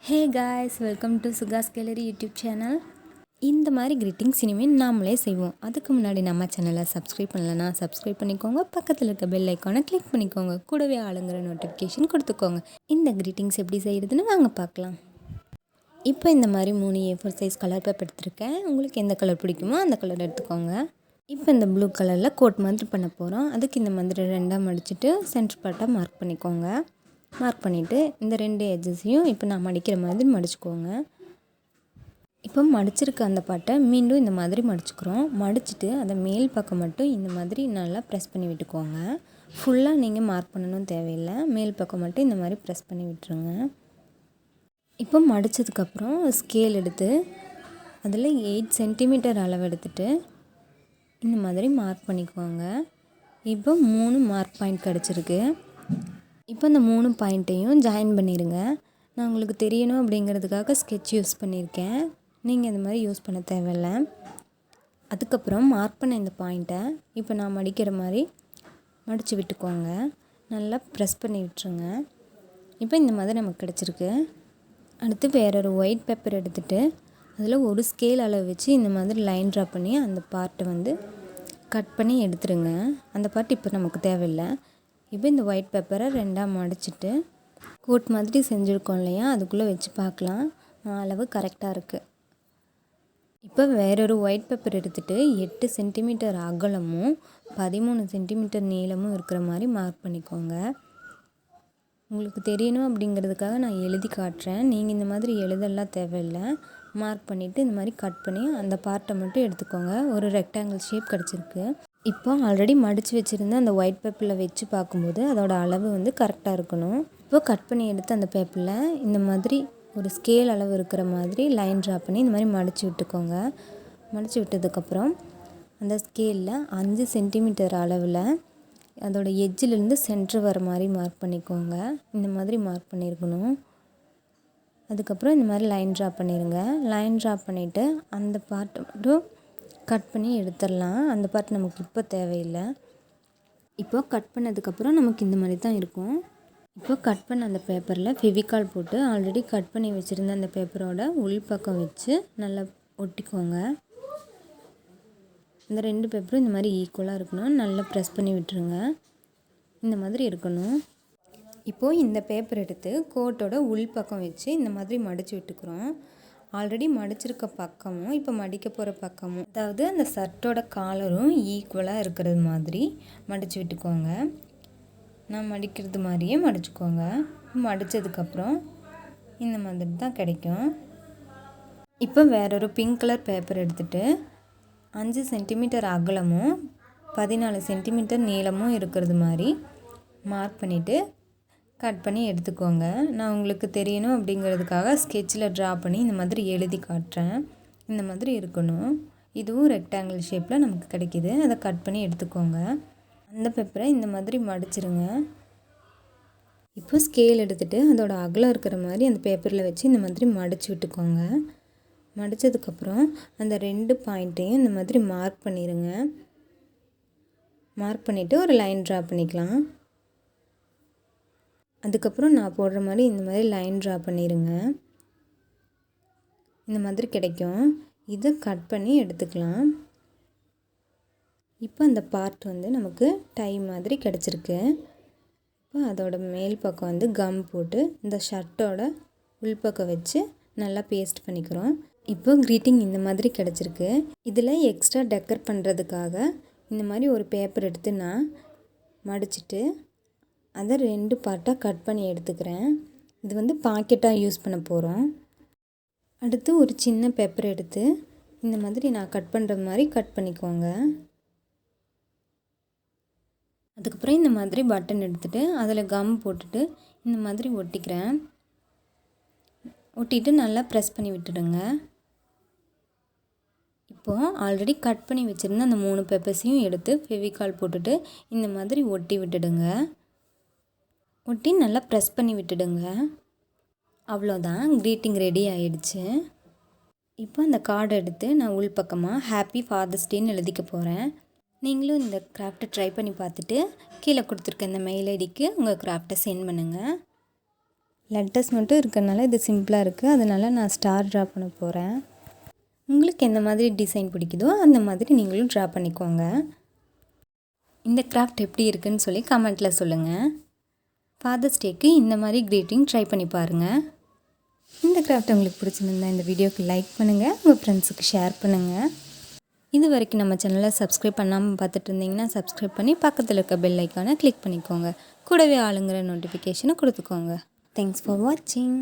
Hey guys, welcome to சுகாஸ் gallery YouTube channel. இந்த மாதிரி கிரீட்டிங்ஸ் இனிமேல் நாமளே செய்வோம். அதுக்கு முன்னாடி நம்ம சேனலை சப்ஸ்கிரைப் பண்ணலன்னா சப்ஸ்கிரைப் பண்ணிக்கோங்க. பக்கத்தில் இருக்க பெல் ஐக்கானை கிளிக் பண்ணிக்கோங்க. கூடவே ஆளுங்கிற நோட்டிஃபிகேஷன் கொடுத்துக்கோங்க. இந்த கிரீட்டிங்ஸ் எப்படி செய்கிறதுன்னு வாங்க பார்க்கலாம். இப்போ இந்த மாதிரி 3 A4 சைஸ் கலர் பேப்பர் எடுத்துருக்கேன். உங்களுக்கு எந்த கலர் பிடிக்குமோ அந்த கலர் எடுத்துக்கோங்க. இப்போ இந்த ப்ளூ கலரில் கோட் மாதிரி பண்ண போகிறோம். அதுக்கு இந்த மாதிரி 2ஆக மடிச்சுட்டு சென்டர் பார்ட்டாக மார்க் பண்ணிக்கோங்க. மார்க் பண்ணிவிட்டு இந்த 2 எட்ஜஸையும் இப்போ நான் மடிக்கிற மாதிரி மடிச்சுக்கோங்க. இப்போ மடிச்சிருக்க அந்த பாட்டை மீண்டும் இந்த மாதிரி மடிச்சுக்கிறோம். மடிச்சுட்டு அதை மேல் பக்கம் மட்டும் இந்த மாதிரி நல்லா ப்ரெஸ் பண்ணி விட்டுக்கோங்க. ஃபுல்லாக நீங்கள் மார்க் பண்ணணும் தேவையில்லை. மேல் பக்கம் மட்டும் இந்த மாதிரி ப்ரெஸ் பண்ணி விட்டுருங்க. இப்போ மடித்ததுக்கப்புறம் ஸ்கேல் எடுத்து அதில் 8 சென்டிமீட்டர் அளவு எடுத்துகிட்டு இந்த மாதிரி மார்க் பண்ணிக்கோங்க. இப்போ 3 மார்க் பாயிண்ட் கிடச்சிருக்கு. இப்போ இந்த 3 பாயிண்ட்டையும் ஜாயின் பண்ணிடுங்க. நான் உங்களுக்கு தெரியணும் அப்படிங்கிறதுக்காக ஸ்கெட்ச் யூஸ் பண்ணியிருக்கேன். நீங்கள் இந்த மாதிரி யூஸ் பண்ண தேவையில்லை. அதுக்கப்புறம் மார்க் பண்ண இந்த பாயிண்ட்டை இப்போ நான் மடிக்கிற மாதிரி மடித்து விட்டுக்கோங்க. நல்லா ப்ரெஸ் பண்ணி விட்டுருங்க. இப்போ இந்த மாதிரி நமக்கு கிடச்சிருக்கு. அடுத்து வேறொரு ஒயிட் பேப்பர் எடுத்துகிட்டு அதில் ஒரு ஸ்கேல் அளவு வச்சு இந்த மாதிரி லைன் ட்ரா பண்ணி அந்த பார்ட்டை கட் பண்ணி எடுத்துருங்க. அந்த பார்ட் இப்போ நமக்கு தேவையில்லை. இப்போ இந்த ஒயிட் பேப்பரை 2ஆக மடிச்சுட்டு கோட் மாதிரி செஞ்சுருக்கோம் இல்லையா, அதுக்குள்ளே வச்சு பார்க்கலாம் அளவு கரெக்டாக இருக்குது. இப்போ வேறொரு ஒயிட் பேப்பர் எடுத்துகிட்டு 8 சென்டிமீட்டர் அகலமும் 13 சென்டிமீட்டர் நீளமும் இருக்கிற மாதிரி மார்க் பண்ணிக்கோங்க. உங்களுக்கு தெரியணும் அப்படிங்கிறதுக்காக நான் எழுதி காட்டுறேன். நீங்கள் இந்த மாதிரி எழுதலாம் தேவையில்லை. மார்க் பண்ணிவிட்டு இந்த மாதிரி கட் பண்ணி அந்த பார்ட்டை மட்டும் எடுத்துக்கோங்க. ஒரு ரெக்டாங்கிள் ஷேப் கிடச்சிருக்கு. இப்போ ஆல்ரெடி மடித்து வச்சுருந்த அந்த ஒயிட் பேப்பரில் வச்சு பார்க்கும்போது அதோட அளவு கரெக்டாக இருக்கணும். இப்போ கட் பண்ணி எடுத்து அந்த பேப்பரில் இந்த மாதிரி ஒரு ஸ்கேல் அளவு இருக்கிற மாதிரி லைன் ட்ரா பண்ணி இந்த மாதிரி மடித்து விட்டுக்கோங்க. மடித்து விட்டதுக்கப்புறம் அந்த ஸ்கேலில் 5 சென்டிமீட்டர் அளவில் அதோட எட்ஜிலேருந்து சென்ட்ரு வர மாதிரி மார்க் பண்ணிக்கோங்க. இந்த மாதிரி மார்க் பண்ணியிருக்கணும். அதுக்கப்புறம் இந்த மாதிரி லைன் ட்ரா பண்ணிடுங்க. லைன் ட்ரா பண்ணிவிட்டு அந்த பார்ட்டை மட்டும் கட் பண்ணி எடுத்துடலாம். அந்த பார்ட் நமக்கு இப்போ தேவையில்லை. இப்போ கட் பண்ணதுக்கப்புறம் நமக்கு இந்த மாதிரி தான் இருக்கும். இப்போ கட் பண்ண அந்த பேப்பரில் ஃபெவிகால் போட்டு ஆல்ரெடி கட் பண்ணி வச்சுருந்த அந்த பேப்பரோட உள்பக்கம் வச்சு நல்லா ஒட்டிக்கோங்க. இந்த 2 பேப்பரும் இந்த மாதிரி ஈக்குவலாக இருக்கணும். நல்லா ப்ரெஸ் பண்ணி விட்டுருங்க. இந்த மாதிரி இருக்கணும். இப்போது இந்த பேப்பர் எடுத்து கோட்டோட உள்பக்கம் வச்சு இந்த மாதிரி மடித்து விட்டுக்கிறோம். ஆல்ரெடி மடிச்சிருக்க பக்கமும் இப்போ மடிக்க போகிற பக்கமும், அதாவது அந்த ஷர்ட்டோட காலரும் ஈக்குவலாக இருக்கிறது மாதிரி மடித்து விட்டுக்கோங்க. நான் மடிக்கிறது மாதிரியே மடிச்சுக்கோங்க. மடித்ததுக்கப்புறம் இந்த மாதிரி தான் கிடைக்கும். இப்போ வேறொரு பிங்க் கலர் பேப்பர் எடுத்துகிட்டு 5 சென்டிமீட்டர் அகலமும் 14 சென்டிமீட்டர் நீளமும் இருக்கிறது மாதிரி மார்க் பண்ணிவிட்டு கட் பண்ணி எடுத்துக்கோங்க. நான் உங்களுக்கு தெரியணும் அப்படிங்கிறதுக்காக ஸ்கெட்சில் ட்ரா பண்ணி இந்த மாதிரி எழுதி காட்டுறேன். இந்த மாதிரி இருக்கணும். இதுவும் ரெக்டாங்கிள் ஷேப்பில் நமக்கு கிடைக்கிது. அதை கட் பண்ணி எடுத்துக்கோங்க. அந்த பேப்பரை இந்த மாதிரி மடிச்சிருங்க. இப்போ ஸ்கேல் எடுத்துகிட்டு அதோட அகலம் இருக்கிற மாதிரி அந்த பேப்பரில் வச்சு இந்த மாதிரி மடித்து விட்டுக்கோங்க. மடித்ததுக்கப்புறம் அந்த 2 பாயிண்ட்டையும் இந்த மாதிரி மார்க் பண்ணிடுங்க. மார்க் பண்ணிவிட்டு ஒரு லைன் ட்ரா பண்ணிக்கலாம். அதுக்கப்புறம் நான் போடுற மாதிரி இந்த மாதிரி லைன் ட்ரா பண்ணிடுங்க. இந்த மாதிரி கிடைக்கும். இதை கட் பண்ணி எடுத்துக்கலாம். இப்போ அந்த பார்ட் நமக்கு டை மாதிரி கிடச்சிருக்கு. இப்போ அதோட மேல் பக்கம் கம் போட்டு இந்த ஷர்ட்டோட உள்பக்கம் வச்சு நல்லா பேஸ்ட் பண்ணிக்கிறோம். இப்போ க்ரீட்டிங் இந்த மாதிரி கிடச்சிருக்கு. இதில் எக்ஸ்ட்ரா டெக்கர் பண்ணுறதுக்காக இந்த மாதிரி ஒரு பேப்பர் எடுத்து நான் மடிச்சுட்டு அதை 2 பார்ட்டாக கட் பண்ணி எடுத்துக்கிறேன். இது பாக்கெட்டாக யூஸ் பண்ண போகிறோம். அடுத்து ஒரு சின்ன பேப்பர் எடுத்து இந்த மாதிரி நான் கட் பண்ணுற மாதிரி கட் பண்ணிக்கோங்க. அதுக்கப்புறம் இந்த மாதிரி பட்டன் எடுத்துகிட்டு அதில் கம் போட்டுட்டு இந்த மாதிரி ஒட்டிக்கிறேன். ஒட்டிட்டு நல்லா ப்ரெஸ் பண்ணி விட்டுடுங்க. இப்போது ஆல்ரெடி கட் பண்ணி வச்சுருந்த அந்த 3 பேப்பர்ஸையும் எடுத்து ஃபெவிகால் போட்டுட்டு இந்த மாதிரி ஒட்டி விட்டுடுங்க. ஒட்டி நல்லா ப்ரெஸ் பண்ணி விட்டுடுங்க. அவ்வளோதான், க்ரீட்டிங் ரெடி ஆகிடுச்சு. இப்போ அந்த கார்டை எடுத்து நான் உள்பக்கமாக ஹாப்பி ஃபாதர்ஸ் டேன்னு எழுதிக்க போகிறேன். நீங்களும் இந்த கிராஃப்டை ட்ரை பண்ணி பார்த்துட்டு கீழே கொடுத்துருக்க இந்த மெயில் ஐடிக்கு உங்கள் கிராஃப்டை சென்ட் பண்ணுங்கள். லெட்டர்ஸ் மட்டும் இருக்கிறனால இது சிம்பிளாக இருக்குது, அதனால் நான் ஸ்டார் ட்ரா பண்ண போகிறேன். உங்களுக்கு எந்த மாதிரி டிசைன் பிடிக்குதோ அந்த மாதிரி நீங்களும் ட்ரா பண்ணிக்கோங்க. இந்த கிராஃப்ட் எப்படி இருக்குதுன்னு சொல்லி கமெண்ட்டில் சொல்லுங்கள். ஃபாதர்ஸ் டேக்கு இந்த மாதிரி க்ரீட்டிங் ட்ரை பண்ணி பாருங்கள். இந்த கிராஃப்ட் உங்களுக்கு பிடிச்சிருந்தா இந்த வீடியோக்கு லைக் பண்ணுங்கள், உங்கள் ஃப்ரெண்ட்ஸுக்கு ஷேர் பண்ணுங்கள். இது வரைக்கும் நம்ம சேனலை சப்ஸ்கிரைப் பண்ணாமல் பார்த்துட்டு இருந்தீங்கன்னா சப்ஸ்கிரைப் பண்ணி பக்கத்தில் இருக்க பெல் ஐக்கானை கிளிக் பண்ணிக்கோங்க. கூடவே ஆளுங்கிற நோட்டிஃபிகேஷனை கொடுத்துக்கோங்க. தேங்க்ஸ் ஃபார் வாட்சிங்.